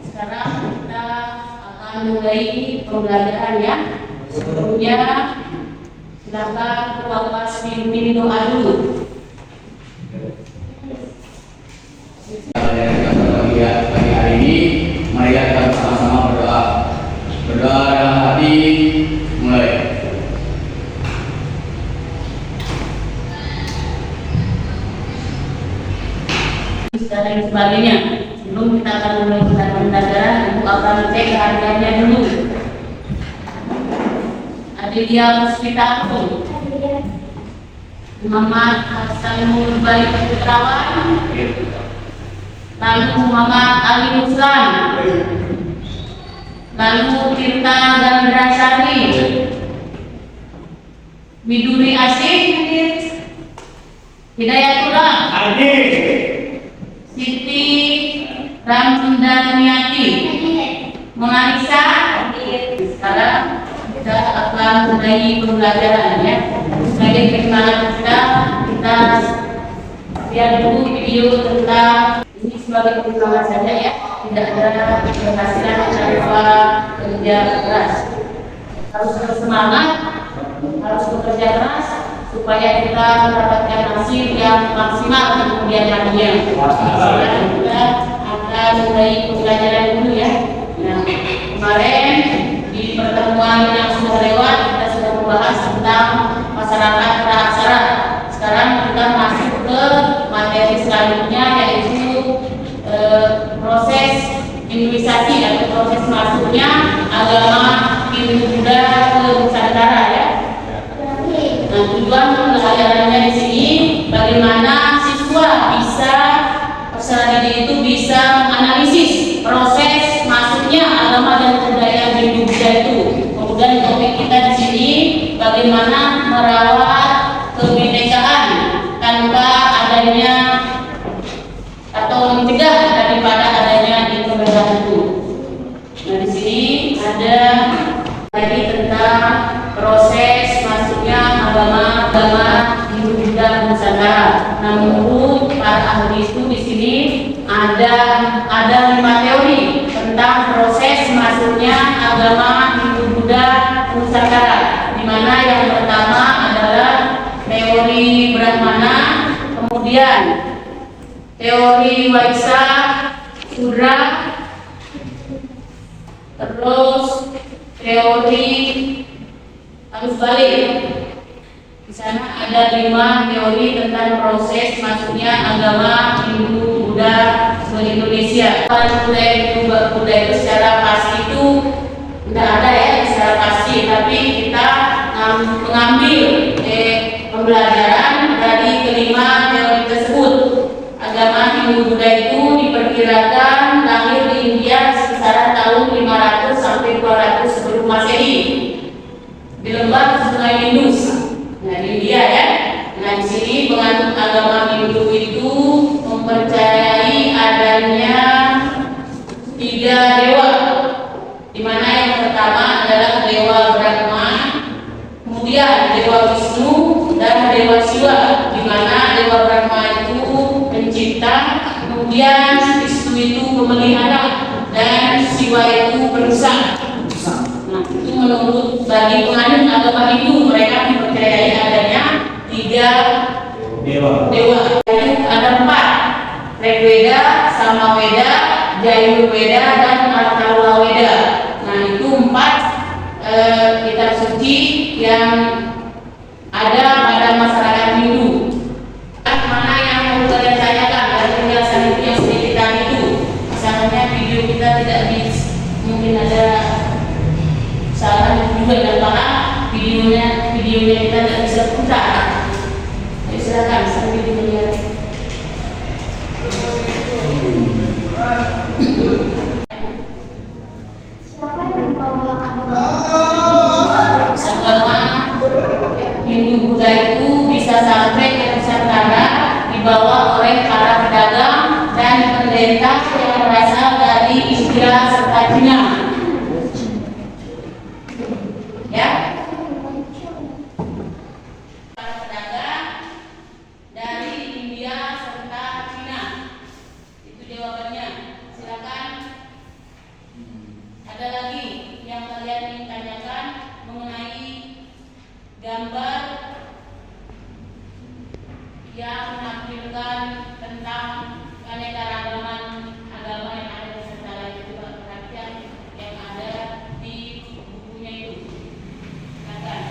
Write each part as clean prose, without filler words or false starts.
Sekarang kita akan mulai pembelajaran ya. Sebelumnya silakan Ketua Kelas pimpin doa dulu. Pagi hari ini, mari kita sama-sama berdoa. Berdoa dalam hati, mulai. Dan lain sebagainya. Sebelum kita akan mulai pembelajaran, Ibu akan cek kehadirannya dulu. Adelia Puspita Agung, Muhammad Hasanul Baik Putrawan, lalu Muhammad Ali Muslan, lalu Tirta Gandrasari, Widuri Asih, Hidayatullah, Siti Ramsundaniati, Monalisa. Sekarang kita akan mulai pembelajaran ya. Sebagai perkenalan kita lihat dulu video tentang ini sebagai perkenalan saja ya. Tidak ada keberhasilan tanpa kerja keras. Harus bersemangat, harus bekerja keras supaya kita mendapatkan hasil yang maksimal di kemudian harinya. Sekarang kita akan mulai pembelajaran dulu ya. Nah, kemarin di pertemuan yang sudah lewat kita sudah membahas tentang masyarakat praaksara. Sekarang kita masuk ke yang selanjutnya yaitu proses Hinduisasi atau proses masuknya agama Hindu-Buddha ke Nusantara ya. Nah, tujuan pembelajarannya di sini bagaimana siswa bisa peserta didik itu bisa menganalisis proses masuknya agama dan budaya Hindu-Buddha itu. Kemudian topik kita di sini bagaimana merawat kebinekaan tanpa adanya atau mencegah daripada adanya perbedaan itu. Nah, di sini ada tadi tentang proses masuknya agama Hindu-Buddha Nusantara. Nah, menurut para ahli itu di sini ada 5 teori tentang proses masuknya agama Hindu-Buddha Nusantara. Di mana yang pertama adalah teori Brahmana, kemudian teori Waisa, Sudra, terus teori arus balik. Di sana ada 5 teori tentang proses masuknya agama Hindu-Buddha ke Indonesia. Budaya itu secara pasti itu tidak ada ya secara pasti, tapi kita mengambil pembelajaran dari kelima teori tersebut. Agama Hindu-Buddha itu diperkirakan lahir di India sekitar tahun 500 sampai 200 sebelum Masehi di lembah Sungai Indus. Nah, di India ya. Nah, di sini penganut agama Hindu itu mempercayai adanya 3 dewa, di mana yang pertama adalah dewa Brahma, kemudian dewa Wisnu dan dewa Siwa, di mana dewa Brahma itu pencipta, kemudian Wisnu itu pemelihara, dan Siwa itu perusak. Nah, itu menurut bagi penganut agama Hindu, mereka mempercayai adanya 3 dewa. Yaitu ada 4: Rigveda, Samaveda, Yajurveda, dan Atharvaveda. Nah, itu 4 kitab suci yang ada pada masyarakat Hindu. Mana yang mau kalian tanyakan dari penjelasan itu yang sedikit tadi itu? Misalnya video kita tidak mungkin ada salah juga dan karena videonya kita tidak bisa putar. Jadi silakan sambil dilihat. Agama Hindu-Buddha itu bisa sampai ke Nusantara dibawa oleh para pedagang dan pendeta yang berasal dari India serta Cina. Ya, para pedagang dari India serta Cina. Itu jawabannya. Silakan. Ada lagi yang kalian ingin tanyakan mengenai gambar yang menampilkan tentang keanekaragaman agama yang ada di Nusantara itu? Coba perhatikan yang ada di bukunya itu. Silakan.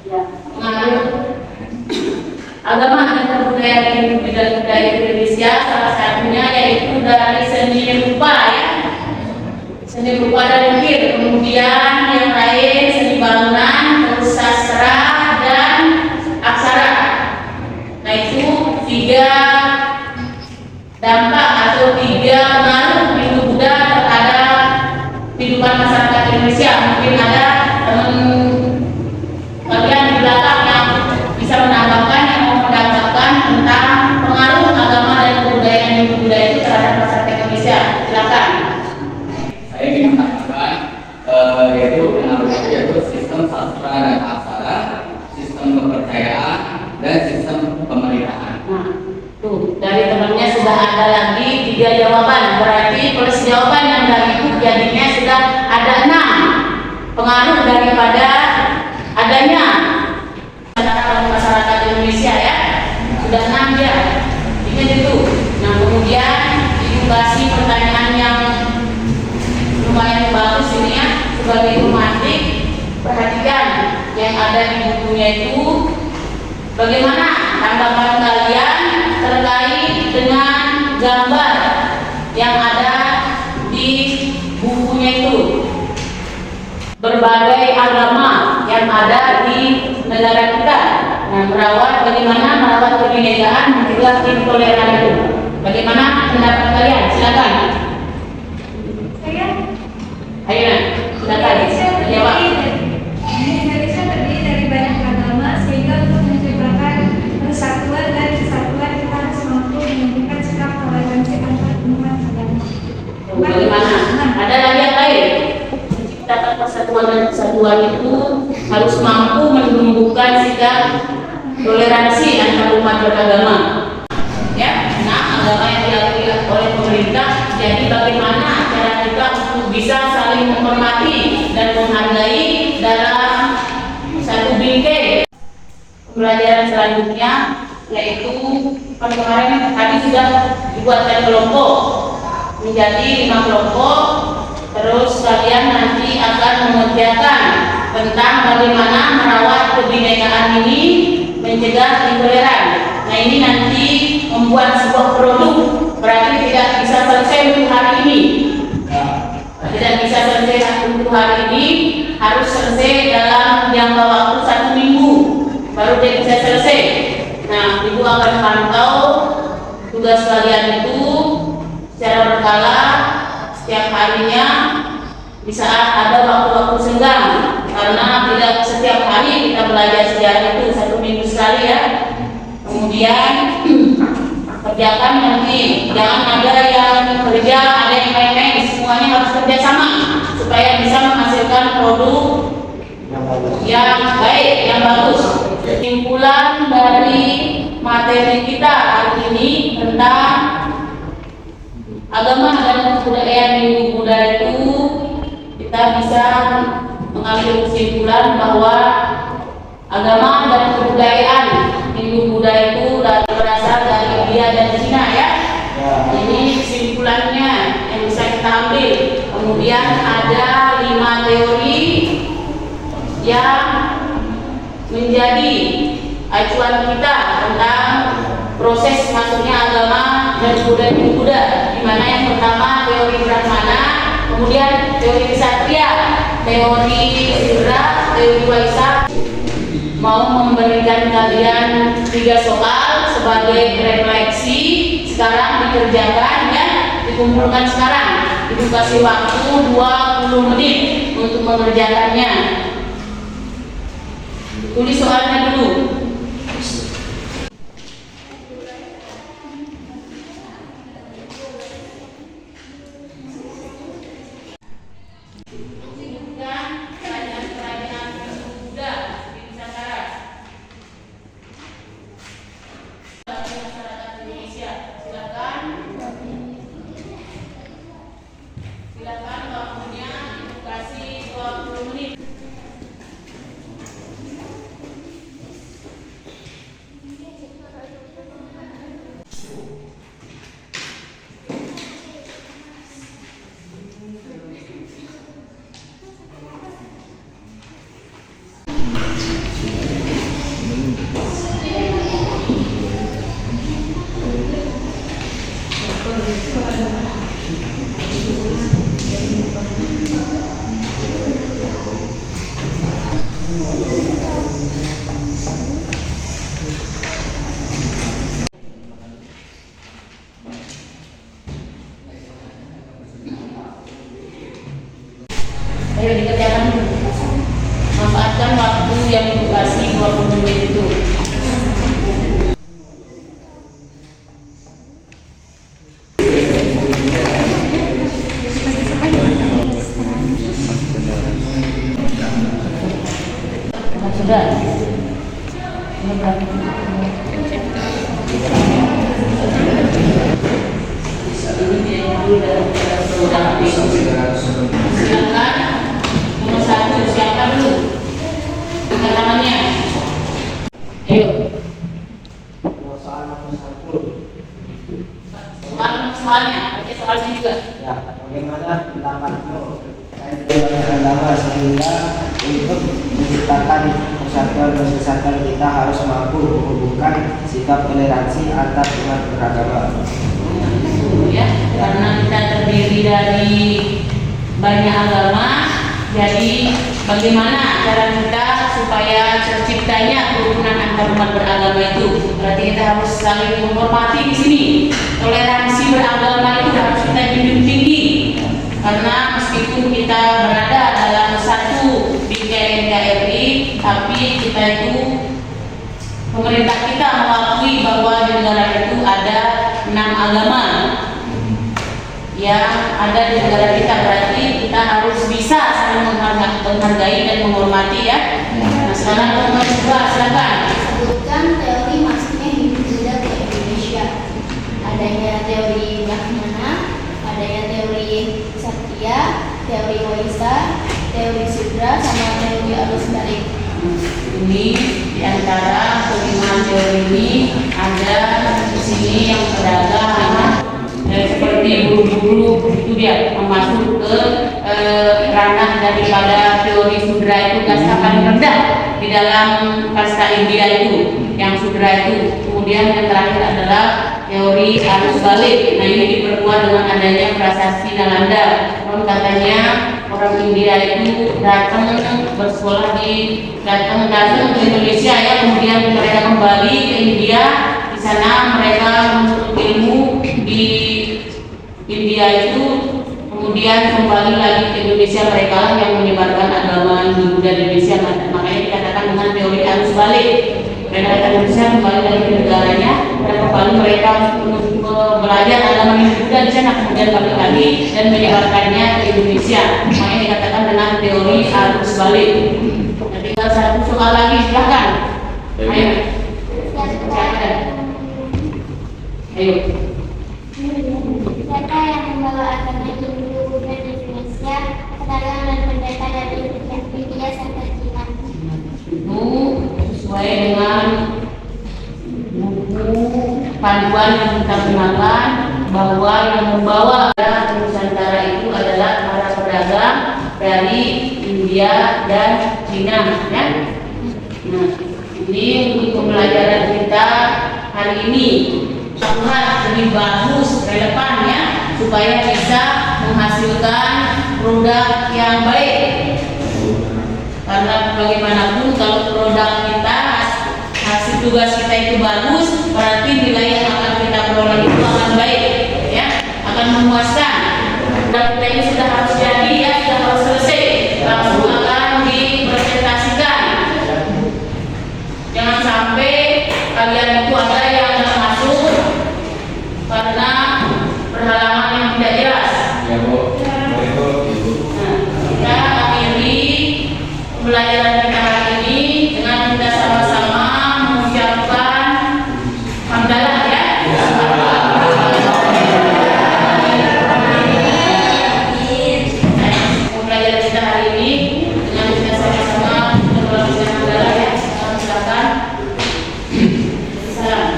Ya, mengalir agama dan kebudayaan Hindu-Buddha Indonesia salah satunya yaitu dari seni rupa ya. Seni rupa dan ukir, kemudian yang lain seni bangunan, terus sastra dan aksara. Nah, itu 3 dampak atau 3 pengaruh Hindu-Buddha terhadap kehidupan masyarakat Indonesia. Mungkin ada bagian di belakang yang bisa menambahkan, yang mau menambahkan tentang pengaruh agama dan kebudayaan Hindu-Buddha itu terhadap masyarakat Indonesia. Silakan. Saya ingin mengatakan yaitu pengaruhnya yaitu sistem sastra dan aksara, sistem kepercayaan, dan sistem pemerintahan. Nah, tuh dari temannya sudah ada lagi 3 jawaban. Berarti plus jawaban yang dari itu jadinya sudah ada 6 pengaruh daripada adanya masyarakat Indonesia ya. Sudah 6 ya. Ingat itu. Nah, kemudian edukasi pertanyaan yang lumayan bagus ini ya sebagai pemantik. Perhatikan yang ada di bukunya itu Bagaimana tanggapan kalian terkait dengan gambar yang ada di bukunya itu? Berbagai agama yang ada di negara kita. Nah, bagaimana merawat kebinekaan mencegah intoleran itu? Bagaimana pendapat kalian? Silakan. Ayo, silakan. Jawab. Indonesia terdiri dari banyak agama, sehingga untuk menciptakan persatuan dan kesatuan kita harus mampu menunjukkan sikap toleransi antar umat agama. Bagaimana? Ada lagi yang lain? Menciptakan persatuan dan kesatuan itu harus mampu menumbuhkan sikap toleransi antar umat beragama. Ya, nah agama yang diakui oleh pemerintah. Jadi bagaimana cara kita untuk bisa saling menghormati dan menghargai dalam satu bingkai? Pembelajaran selanjutnya yaitu kemarin tadi sudah dibuatkan kelompok menjadi 5 kelompok. Terus kalian nanti akan mengerjakan tentang bagaimana merawat kebinekaan ini, mencegah intoleran. Nah, ini nanti membuat sebuah produk, berarti tidak bisa selesai untuk hari ini. Tidak bisa selesai untuk hari ini, harus selesai dalam jangka waktu 1 minggu, baru dia bisa selesai. Nah, ibu akan pantau tugas kalian itu secara berkala setiap harinya di saat ada waktu-waktu senggang, karena tidak setiap hari kita belajar sejarah itu 1 minggu sekali ya. Kemudian kerjakan nanti, jangan ada yang kerja, ada yang main-main, semuanya harus kerja sama supaya bisa menghasilkan produk yang baik, yang bagus. Kesimpulan dari materi kita hari ini tentang agama dan kebudayaan Minggu Buddha itu, kita bisa mengambil kesimpulan bahwa agama dan kebudayaan Minggu Buddha itu berasal dari India dan Cina ya. Ini kesimpulannya yang bisa kita ambil. Kemudian ada 5 teori yang menjadi acuan kita tentang proses masuknya agama dan budaya Minggu Buddha. Di mana yang pertama teori Brahmana, kemudian teori Ksatria, teori Sudra, teori Waisa. Mau memberikan kalian 3 soal sebagai refleksi, sekarang dikerjakan ya, dikumpulkan sekarang. Ibu kasih waktu 20 menit untuk mengerjakannya. Tulis soalnya dulu. Ayo dikerjakan dulu. Manfaatkan waktu yang dikasih 20 menit itu. Sudah. Ini berapa? Ini dia dulu dari saudara. Silakan. Nomor 1 siapa dulu? Bukan namanya. Ayo. Soalnya, baca soalnya juga. Ya, bagaimana pendapatmu terkait dengan agama sehingga untuk menciptakan persatuan dan kesatuan kita harus mampu menghubungkan sikap toleransi antar umat beragama. Ya, karena kita terdiri dari banyak agama, jadi bagaimana cara kita supaya terciptanya kerukunan antar umat beragama itu? Berarti kita harus saling menghormati di sini. Toleransi beragama itu harus kita junjung tinggi, karena meskipun kita berada dalam satu bingkai NKRI, tapi kita itu pemerintah kita mengakui bahwa di negara itu ada 6 agama yang ada di negara kita. Berarti kita harus bisa saling menghargai dan menghormati ya. Nah, sekarang nomor 2, silakan. Sebutkan teori masuknya Hindu-Buddha ke Indonesia. Adanya teori Brahmana, adanya teori Satya, teori Waisa, teori Sudra, sama teori arus balik. Ini di antara kelima teori ini ada di sini yang pedagang seperti buru-buru itu dia masuk ke ranah daripada teori Sudra itu kasta paling rendah di dalam kasta India itu, yang Sudra itu. Kemudian yang terakhir adalah teori arus balik. Nah, ini diperkuat dengan adanya prasasti Nalanda. Katanya orang India itu datang bersekolah datang ke Indonesia ya, kemudian mereka kembali ke India. Di sana mereka menuntut ilmu di India itu, kemudian kembali lagi ke Indonesia. Mereka lah yang menyebarkan agama Hindu Buddha di Indonesia. Makanya dikatakan dengan teori arus balik. Mereka datang ke Indonesia, kembali lagi ke negaranya, dan kembali mereka belajar agama Hindu Buddha di sana, kemudian balik lagi dan menyebarkannya ke Indonesia. Makanya dikatakan dengan teori arus balik. Nah, tinggal satu soal lagi, silahkan. Ayo. Ayo. Siapa yang membawa agama Hindu Buddha di Indonesia? Pedagang dan pendeta dari India sampai Cina. Itu sesuai dengan buku panduan yang kita gunakan, bahwa yang membawa Nusantara itu adalah para pedagang dari India dan Cina ya. Nah, ini untuk pembelajaran kita hari ini lebih bagus, relevan ya, supaya bisa menghasilkan produk yang baik. Karena bagaimanapun kalau produk kita, hasil tugas kita itu bagus, berarti nilai yang akan kita peroleh itu akan baik ya, akan memuaskan. Produk kita ini sudah harus jadi ya, sudah harus selesai, langsung akan dipresentasikan. Jangan sampai kalian itu ada yang nggak masuk karena perhalangan yang tidak jelas. Ya Bu, boleh Bu. Nah, kita akhiri pembelajaran kita hari ini dengan kita sama-sama mengucapkan hamdalah ya. Pembelajaran kita hari ini dengan kita sama-sama mengucapkan hamdalah ya. Silakan. Salam.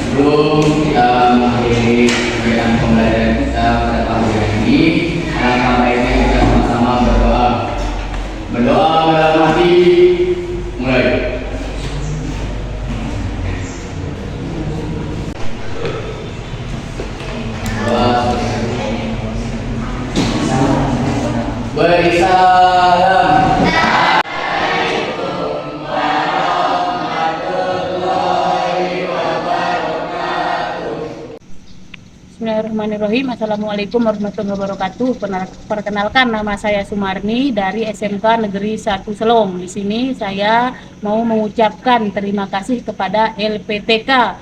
Sebelum kita mengakhiri pembelajaran kita pada pagi hari ini, alangkah baiknya kita sama-sama berdoa. Berdoa dalam hati, mulai. Beri salam. Bismillahirrahmanirrahim. Assalamualaikum warahmatullahi wabarakatuh. Perkenalkan, nama saya Sumarni dari SMK Negeri 1 Selong. Di sini saya mau mengucapkan terima kasih kepada LPTK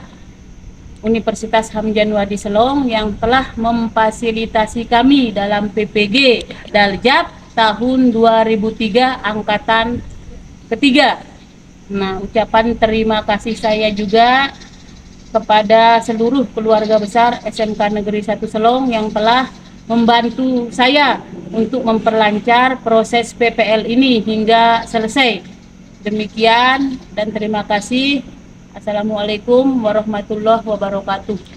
Universitas Hamjanwadi Selong yang telah memfasilitasi kami dalam PPG Daljab tahun 2003 angkatan ketiga. Nah, ucapan terima kasih saya juga kepada seluruh keluarga besar SMK Negeri 1 Selong yang telah membantu saya untuk memperlancar proses PPL ini hingga selesai. Demikian dan terima kasih. Assalamualaikum warahmatullahi wabarakatuh.